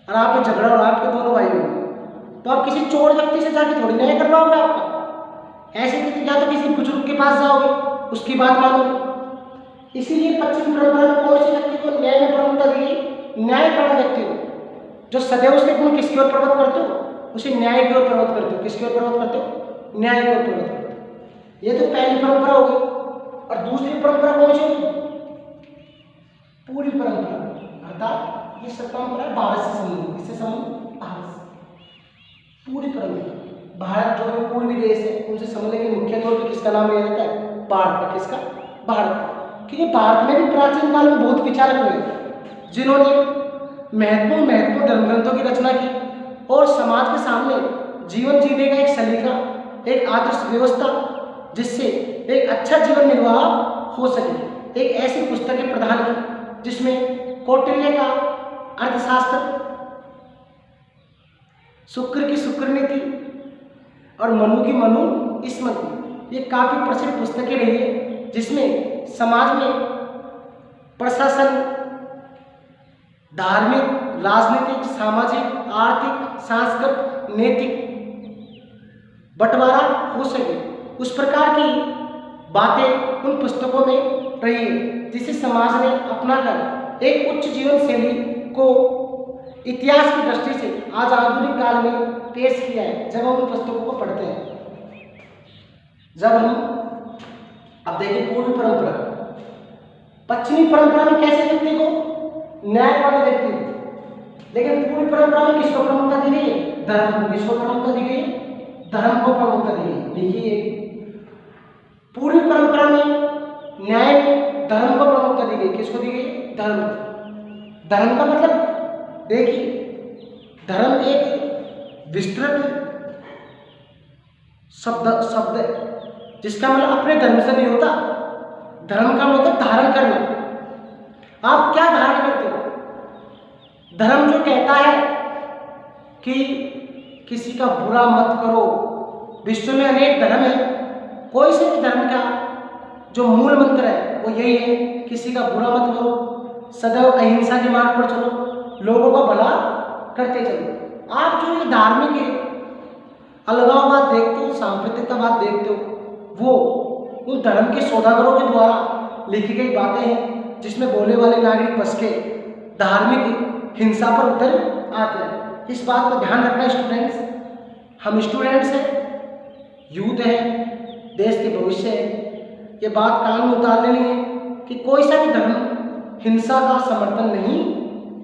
और आप पे झगड़ा हो रहा है, आपके दोनों भाई हो, तो आप किसी चोर व्यक्ति से जाके थोड़ी न्याय करवाओगे आपका। ऐसे या तो किसी बुजुर्ग के पास जाओगे, उसकी बात मानोगे। इसीलिए पश्चिम परंपरा में कौन से व्यक्ति को न्याय में प्रमुखता दी गई? न्यायपरायण व्यक्ति को, जो सदैव उसके गुण किसकी ओर प्रवृत्त करते हो? उसे न्याय की ओर प्रवृत्त करते हो। किसकी ओर प्रवृत्त करते हो? न्याय की ओर प्रवृत्त करते हो। ये तो पहली परंपरा हो गई। और दूसरी परंपरा कौन सी होगी? पूरी परंपरा। अर्थात ये सब परंपरा भारत से संबंधित। किससे संबंधित? भारत से। पूरी परंपरा भारत जो है पूर्वी देश है, उनसे संबंध। लेकिन मुख्य तौर पर किसका नाम लिया जाता है? भारत का। किसका? भारत का। क्योंकि भारत में भी प्राचीन काल में बहुत विचारक हुए जिन्होंने महत्वपूर्ण धर्म ग्रंथों की रचना की और समाज के सामने जीवन जीने का एक सलीका, एक आदर्श व्यवस्था, जिससे एक अच्छा जीवन निर्वाह हो सके, एक ऐसी पुस्तकें प्रदान की जिसमें कौटिल्य का अर्थशास्त्र, शुक्र की शुक्र नीति और मनु की मनु स्मृति, ये काफी प्रसिद्ध पुस्तकें रही है, जिसमें समाज में प्रशासन, धार्मिक, राजनीतिक, सामाजिक, आर्थिक, सांस्कृतिक, नैतिक बंटवारा हो सके, उस प्रकार की बातें उन पुस्तकों में रही है, जिसे समाज ने अपनाकर एक उच्च जीवन शैली को इतिहास की दृष्टि से आज आधुनिक काल में पेश किया है। जब हम उन पुस्तकों को पढ़ते हैं, जब हम अब देखिए पूर्वी परंपरा, पश्चिमी परंपरा में कैसे व्यक्ति को न्यायपरायण व्यक्ति, लेकिन पूर्वी परंपरा में किसको प्रमुखता दी गई है? धर्म को। किसको प्रमुखता दी गई है? धर्म को प्रमुखता दी गई। देखिए पूर्वी परंपरा में न्याय में धर्म को प्रमुखता दी गई। किसको दी गई? धर्म। धर्म का मतलब देखिए, धर्म एक विस्तृत शब्द है जिसका मतलब अपने धर्म से नहीं होता। धर्म का मतलब धारण करना। आप क्या धारण करते हो? धर्म जो कहता है कि किसी का बुरा मत करो। विश्व में अनेक धर्म है, कोई से भी धर्म का जो मूल मंत्र है वो यही है, किसी का बुरा मत करो, सदैव अहिंसा के मार्ग पर चलो, लोगों का भला करते चलो। आप जो ये धार्मिक है अलगाववाद देखते हो, सांप्रदायिकतावाद देखते हो, वो उन धर्म के सौदागरों के द्वारा लिखी गई बातें हैं जिसमें बोले वाले नागरिक बस के धार्मिक हिंसा पर उतर आते हैं। इस बात का ध्यान रखना स्टूडेंट्स। हम स्टूडेंट्स हैं, यूथ हैं, देश के भविष्य है। ये बात कान में उतार लेनी है कि कोई सा भी धर्म हिंसा का समर्थन नहीं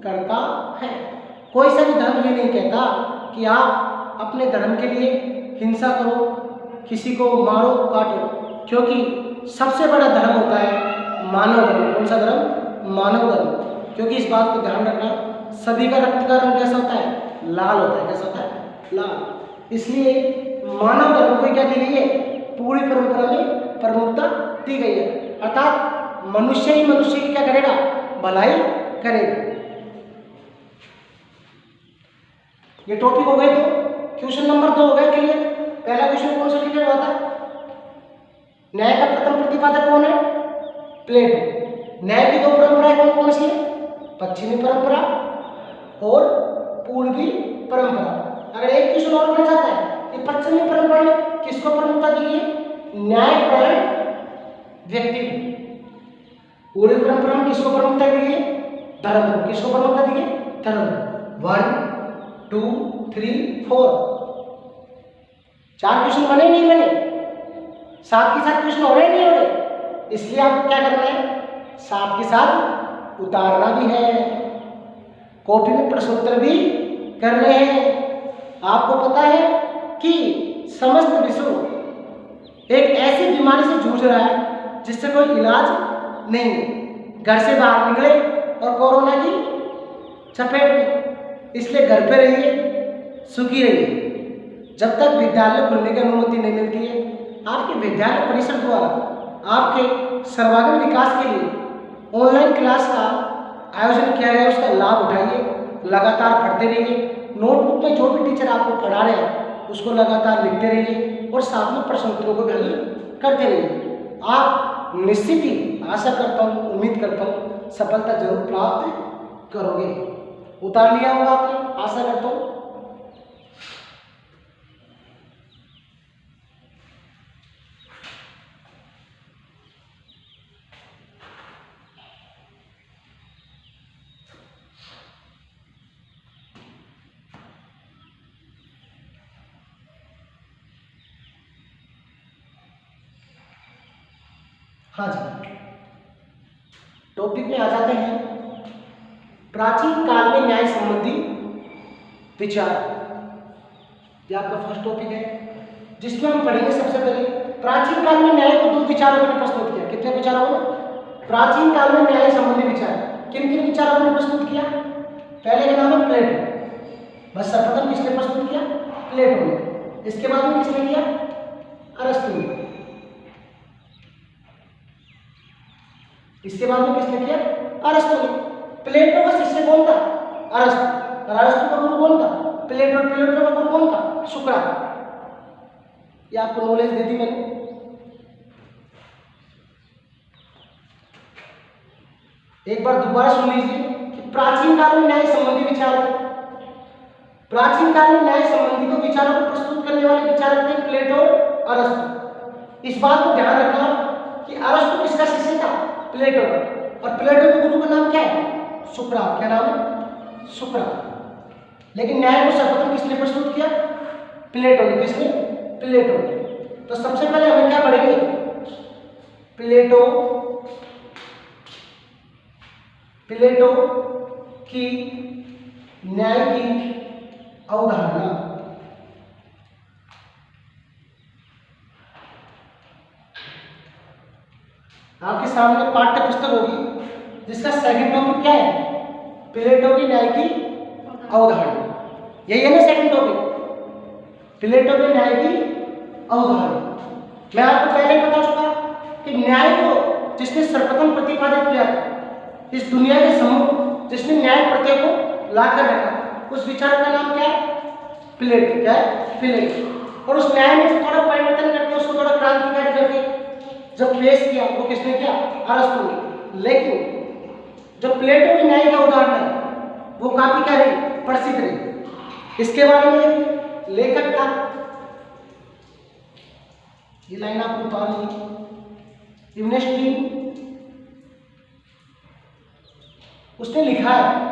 करता है। कोई सा भी धर्म ये नहीं कहता कि आप अपने धर्म के लिए हिंसा करो, किसी को मारो काटो, क्योंकि सबसे बड़ा धर्म होता है मानव धर्म। कौन सा धर्म? मानव धर्म। क्योंकि इस बात को ध्यान रखना, सभी का रक्त का रंग कैसा होता है? लाल होता है। कैसा होता है? लाल। इसलिए मानव धर्म को क्या दी गई है? पूरी परंपरा में प्रमुखता दी गई है, अर्थात मनुष्य ही मनुष्य की क्या करेगा? भलाई करेगा। ये टॉपिक हो गए। तो क्वेश्चन नंबर 2 हो गया क्लियर। पहला क्वेश्चन कौन सा क्लियर हुआ था? न्याय का प्रथम प्रतिपादक कौन है? प्लेटो। न्याय की 2 परंपराएं कौन कौन सी है? पश्चिमी परंपरा और पूर्वी परंपरा। अगर एक क्वेश्चन और बन जाता है कि पश्चिमी परंपरा में किसको प्रमुखता दी गई? न्यायपरायण व्यक्ति। पूर्वी परंपरा में किसको प्रमुखता दी गई? धर्म। किसको प्रमुखता दी गई? धर्म। 1 2 3 4 4 क्वेश्चन बने नहीं बने? साथ के साथ क्वेश्चन हो रहे नहीं हो रहे? इसलिए आपको क्या करना है? साथ के साथ उतारना भी है, कॉपी में प्रश्नोत्तर भी करने हैं। आपको पता है कि समस्त विश्व एक ऐसी बीमारी से जूझ रहा है जिससे कोई इलाज नहीं है। घर से बाहर निकले और कोरोना की चपेट में, इसलिए घर पे रहिए, सुखी रहिए। जब तक विद्यालय खुलने की अनुमति नहीं मिलती है, आपके विद्यालय परिषद द्वारा आपके सर्वांगीण विकास के लिए ऑनलाइन क्लास का आयोजन किया गया, उसका लाभ उठाइए, लगातार पढ़ते रहिए। नोटबुक में जो भी टीचर आपको पढ़ा रहे हैं उसको लगातार लिखते रहिए और साथ में प्रश्नोत्तरों को भी हल करते रहिए। आप निश्चित ही, आशा करता हूँ, उम्मीद करता हूँ, सफलता जरूर प्राप्त करोगे। उतार लिया होगा आपने, आशा करता हूँ। हाँ जी, टॉपिक में आ जाते हैं। प्राचीन काल में न्याय संबंधी विचार, ये आपका फर्स्ट टॉपिक है जिसमें हम पढ़ेंगे। सबसे पहले प्राचीन काल में न्याय को 2 विचारों ने प्रस्तुत किया। कितने विचारों ने? प्राचीन काल में न्याय संबंधी विचार किन किन विचारों ने प्रस्तुत किया? पहले का नाम है प्लेटो। बस सर्वप्रथम किसने प्रस्तुत किया? प्लेटो ने। इसके बाद में किसने किया? अरस्तु ने। इसके बाद में किसने किया? अरस्तु ने। प्लेटो का शिष्य कौन था? अरस्तु। और अरस्तु का गुरु कौन था? प्लेटो। प्लेटो का गुरु कौन था? सुकरात। ये आपको नॉलेज दे दी मैंने। एक बार दोबारा सुन लीजिए कि प्राचीन काल में न्याय संबंधी विचार थे। प्राचीन काल में न्याय संबंधी को विचारों को प्रस्तुत करने वाले विचारक थे प्लेटो और अरस्तु। इस बात को ध्यान रखना कि अरस्तु किसका शिष्य था? प्लेटो। और प्लेटो के गुरु का नाम क्या है? सुकरात। क्या नाम है? सुकरात। लेकिन न्याय को सर्वप्रथम किसने प्रस्तुत किया? प्लेटो ने। किसने? प्लेटो ने। तो सबसे पहले हमें क्या पढ़ेंगे? प्लेटो की न्याय की अवधारणा। आपके सामने पाठ्य पुस्तक होगी जिसका सेकंड टॉपिक क्या है? प्लेटो की न्याय की अवधारणा, यही है ना सेकंड टॉपिक, प्लेटो के न्याय की अवधारणा। मैं आपको पहले ही बता चुका कि न्याय को जिसने सर्वप्रथम प्रतिपादित किया इस दुनिया के सम्मुख, जिसने न्याय प्रत्यय को लाकर रखा, उस विचार का नाम क्या है? प्लेटो। क्या है? प्लेटो। और उस न्याय में थोड़ा परिवर्तन करके उसको थोड़ा क्रांतिकारी करके जब पेश किया वो किसने किया? अरस्तु ने। लेकिन जो प्लेटो की न्याय का उदाहरण है वो काफी क्या रही? प्रसिद्ध रही। इसके बारे में लेखक था, ये लाइन आपको उतार ली, इब्नेस्टीन, उसने लिखा है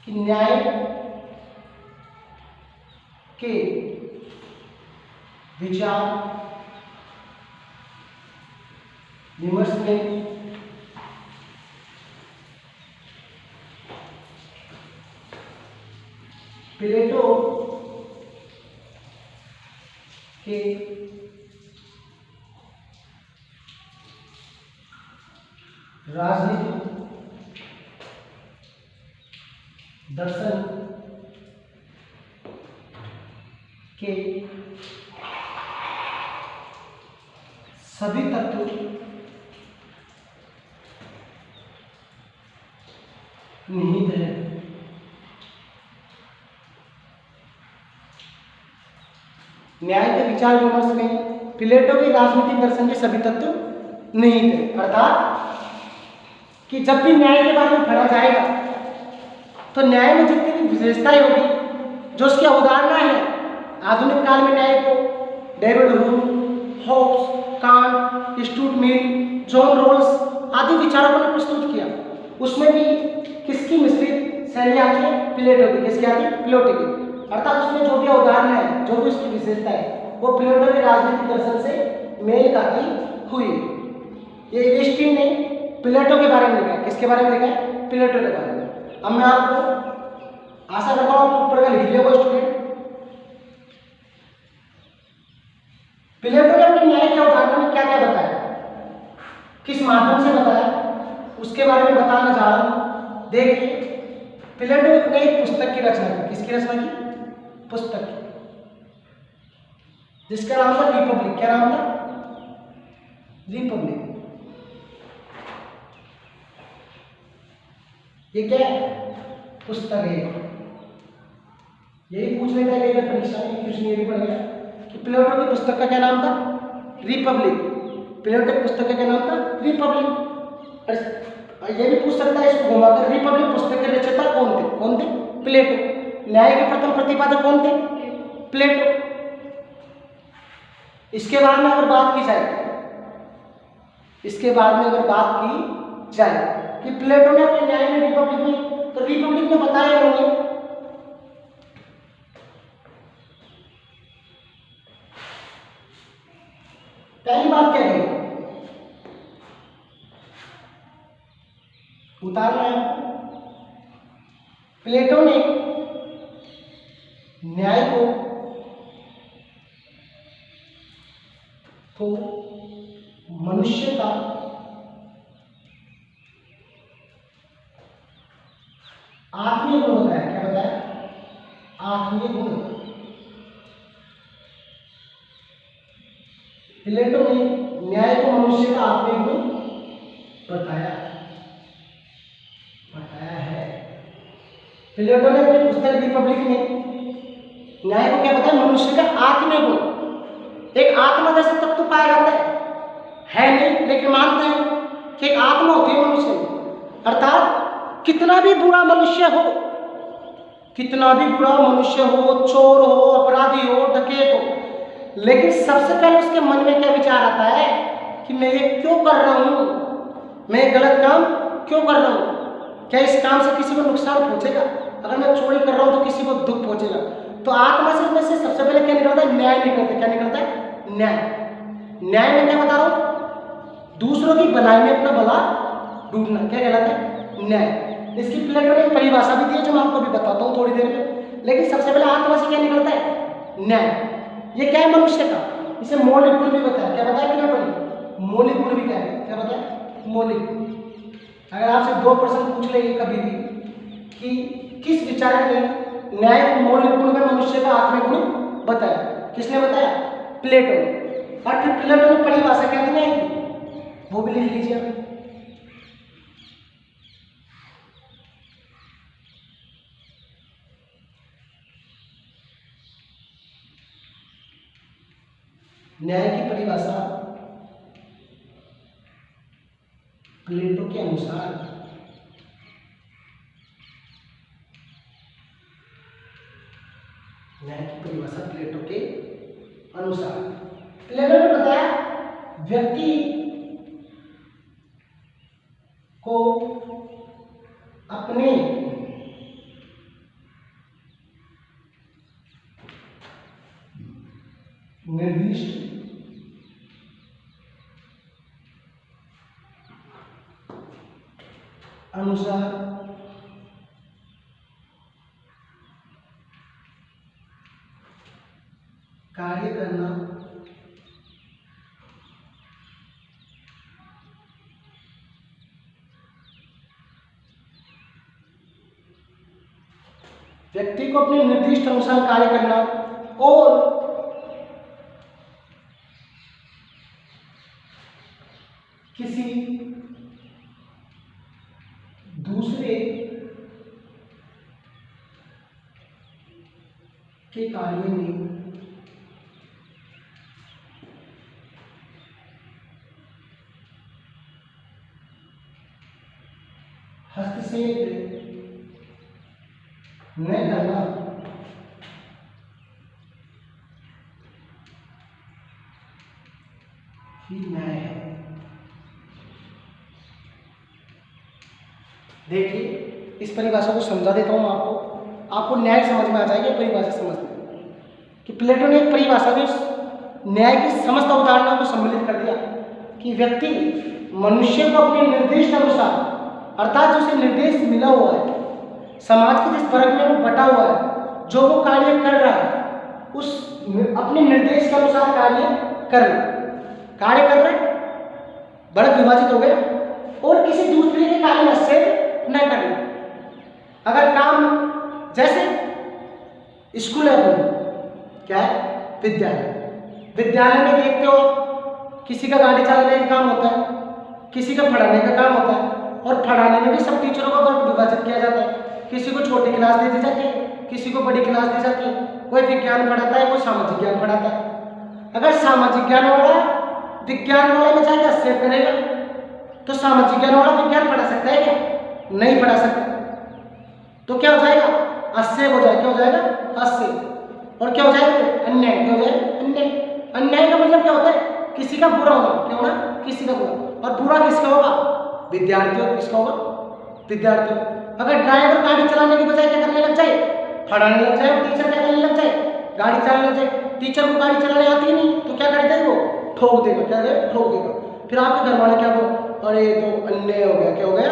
कि न्याय के विचार विमर्श में प्लेटो के राजनीतिक दर्शन के सभी तत्व निहित है। न्याय के विचार विमर्श में प्लेटो के राजनीतिक दर्शन के सभी तत्व निहित है, अर्थात कि जब भी न्याय के बारे में पढ़ा जाएगा तो न्याय में जितनी भी विशेषताएं होगी, जो उसकी अवधारणा है, आधुनिक काल में न्याय को David Hume, Hobbes, Kant, Stuart Mill, John Rawls आदि विचारकों ने प्रस्तुत किया। उसमें भी किसकी मिश्रित शैली आती है? प्लेटो की। किसकी आती है? प्लेटो की। अर्थात उसमें जो भी अवधारणा है, जो भी उसकी विशेषता है, वो प्लेटो के राजनीतिक दर्शन से मेल खाती हुई। ये इब्नेस्टीन ने प्लेटो के बारे में लिखा है। किसके बारे में लिखा है? प्लेटो के बारे में। अब मैं आपको आशा करता हूँ आप ऊपर का लिख लिया होगा स्टूडेंट। प्लेटो ने अपनी न्याय की अवधारणा में क्या क्या बताया, किस माध्यम से बताया, उसके बारे में बताने जा रहा हूँ। देखिए, प्लेटो ने एक पुस्तक की रचना की। किसकी रचना की? पुस्तक की, जिसका नाम था रिपब्लिक। क्या नाम था? रिपब्लिक। ये क्या है? पुस्तक है। यही पूछ लेता है कई परीक्षा में, क्वेश्चन ये भी पढ़ गया कि प्लेटो की पुस्तक का क्या नाम था? रिपब्लिक। प्लेटो की पुस्तक का क्या नाम था? रिपब्लिक। ये भी पूछ सकता है इसको घुमाकर, रिपब्लिक पुस्तक के रचयिता कौन थे? कौन थे? प्लेटो। न्याय के प्रथम प्रतिपादक कौन थे? प्लेटो। इसके बाद में अगर बात की जाए, इसके बाद में अगर बात की जाए कि प्लेटो ने अपने न्याय में रिपब्लिक में, तो रिपब्लिक में बताया उन्होंने पहली बात क्या कही, उतारना है आपको। प्लेटो ने न्याय को तो मनुष्य का आत्मीय गुण बताया। क्या बताया? आत्मीय गुण। प्लेटो ने न्याय को मनुष्य का आत्मीय गुण बताया है। प्लेटो ने अपनी पुस्तक रिपब्लिक में न्याय को क्या बताया? मनुष्य का आत्मीय गुण। एक आत्मा जैसे तत्व पाया जाता है नहीं, लेकिन मानते हैं कि एक आत्मा होती है मनुष्य में। अर्थात कितना भी बुरा मनुष्य हो, कितना भी बुरा मनुष्य हो, चोर हो, अपराधी हो, डकैत हो, लेकिन सबसे पहले उसके मन में क्या विचार आता है कि मैं ये क्यों कर रहा हूं, मैं गलत काम क्यों कर रहा हूं, क्या इस काम से किसी को नुकसान पहुंचेगा, अगर मैं चोरी कर रहा हूं तो किसी को दुख पहुंचेगा। तो आत्मा से में से सबसे पहले क्या निकलता है? न्याय निकलता है। क्या निकलता है? न्याय। न्याय में क्या बता रहा हूं? दूसरों की भलाई में अपना भला ढूंढना। क्या कहलाता है? न्याय। इसकी प्लेटो ने परिभाषा भी दी है जो मैं आपको भी बताता हूँ थोड़ी देर में। लेकिन सबसे पहले आत्मा से क्या निकलता है? न्याय। ये क्या है? मनुष्य का। इसे मौलिक गुण भी बताया। क्या बताया प्लेटो ने? मौलिक गुण भी क्या है? क्या बताया? मौलिक गुण। अगर आपसे 2 प्रश्न पूछ लेंगे कभी भी कि किस विचारक ने न्याय को मौलिक गुण में मनुष्य का आत्मिक गुण बताया, किसने बताया? प्लेटो ने। और फिर प्लेटो ने परिभाषा क्या दी न्याय की, वो भी लिख लीजिए आप। न्याय की परिभाषा प्लेटो के अनुसार न्याय की परिभाषा प्लेटो के अनुसार प्लेटो ने बताया व्यक्ति को अपने निर्दिष्ट अनुसार कार्य करना व्यक्ति को अपने निर्दिष्ट अनुसार कार्य करना और किसी दूसरे के कार्य में हस्तक्षेप न करना ही न्याय है। देखिए इस परिभाषा को समझा देता हूँ आपको न्याय समझ में आ जाएगी परिभाषा समझने कि प्लेटो ने एक परिभाषा में न्याय की समस्त अवधारणाओं को सम्मिलित कर दिया कि व्यक्ति मनुष्य को अपने निर्दिष्ट अनुसार अर्थात जो उसे निर्देश मिला हुआ है, समाज के जिस वर्ग में वो बटा हुआ है, जो वो कार्य कर रहा है उस अपने निर्देश के अनुसार कार्य कर रहे वर्ग विभाजित हो गए और किसी दूसरे के कार्य में हस्तक्षेप न करना। अगर काम जैसे स्कूल है अपने क्या है विद्यालय में देखते हो किसी का गाड़ी चलाने का काम होता है, किसी का पढ़ाने का काम होता है और पढ़ाने में भी सब टीचरों का वर्ग विभाजित किया जाता है। किसी को छोटी क्लास दे दी जाती है, किसी को बड़ी क्लास दी जाती है, कोई विज्ञान पढ़ाता है, कोई सामाजिक ज्ञान पढ़ाता है। अगर सामाजिक ज्ञान वाला विज्ञान वाले में जाके हस्तक्षेप करेगा तो सामाजिक ज्ञान वाला विज्ञान पढ़ा सकता है क्या? नहीं पढ़ा सकता। तो क्या हो जाएगा? हस्तक्षेप हो जाएगा। क्या हो जाएगा? हस्तक्षेप। और क्या हो जाएगा? अन्याय। क्या हो जाएगा? अन्याय। अन्याय का मतलब क्या होता है? किसी का बुरा होना। क्या होना? किसी का बुरा। और बुरा किसका होगा? विद्यार्थियों। किसका होगा? विद्यार्थियों। अगर ड्राइवर गाड़ी चलाने की बजाय क्या करने लग जाए? पढ़ाने लग जाए। और टीचर क्या करने लग जाए? गाड़ी चलाने लग जाए। टीचर को गाड़ी चलाने आती ही नहीं तो क्या कर देगा वो? ठोक देगा। क्या देगा? ठोक देगा। फिर आपके घर वाले क्या बोल, अरे तो अन्याय हो गया। क्या हो गया?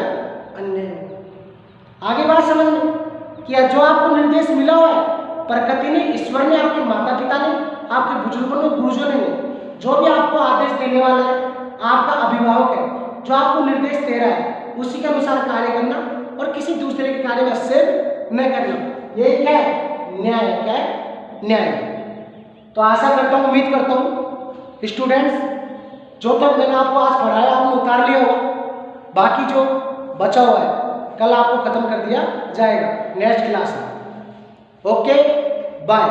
अन्याय हो गया। आगे बात समझ लो कि जो आपको निर्देश मिला हुआ है, प्रकृति ने, ईश्वर ने, आपके माता पिता ने, आपके बुजुर्गों ने, गुरुजनों ने, जो भी आपको आदेश देने वाला है, आपका अभिभावक है, जो आपको निर्देश दे रहा है, उसी के अनुसार कार्य करना और किसी दूसरे के कार्य में हस्तक्षेप न करना। यही क्या है? न्याय। क्या है? न्याय। तो आशा करता हूँ, उम्मीद करता हूँ स्टूडेंट्स जो तक मैंने आपको आज पढ़ाया आपने उतार लिया होगा। बाकी जो बचा हुआ है कल आपको खत्म कर दिया जाएगा नेक्स्ट क्लास में। Okay bye.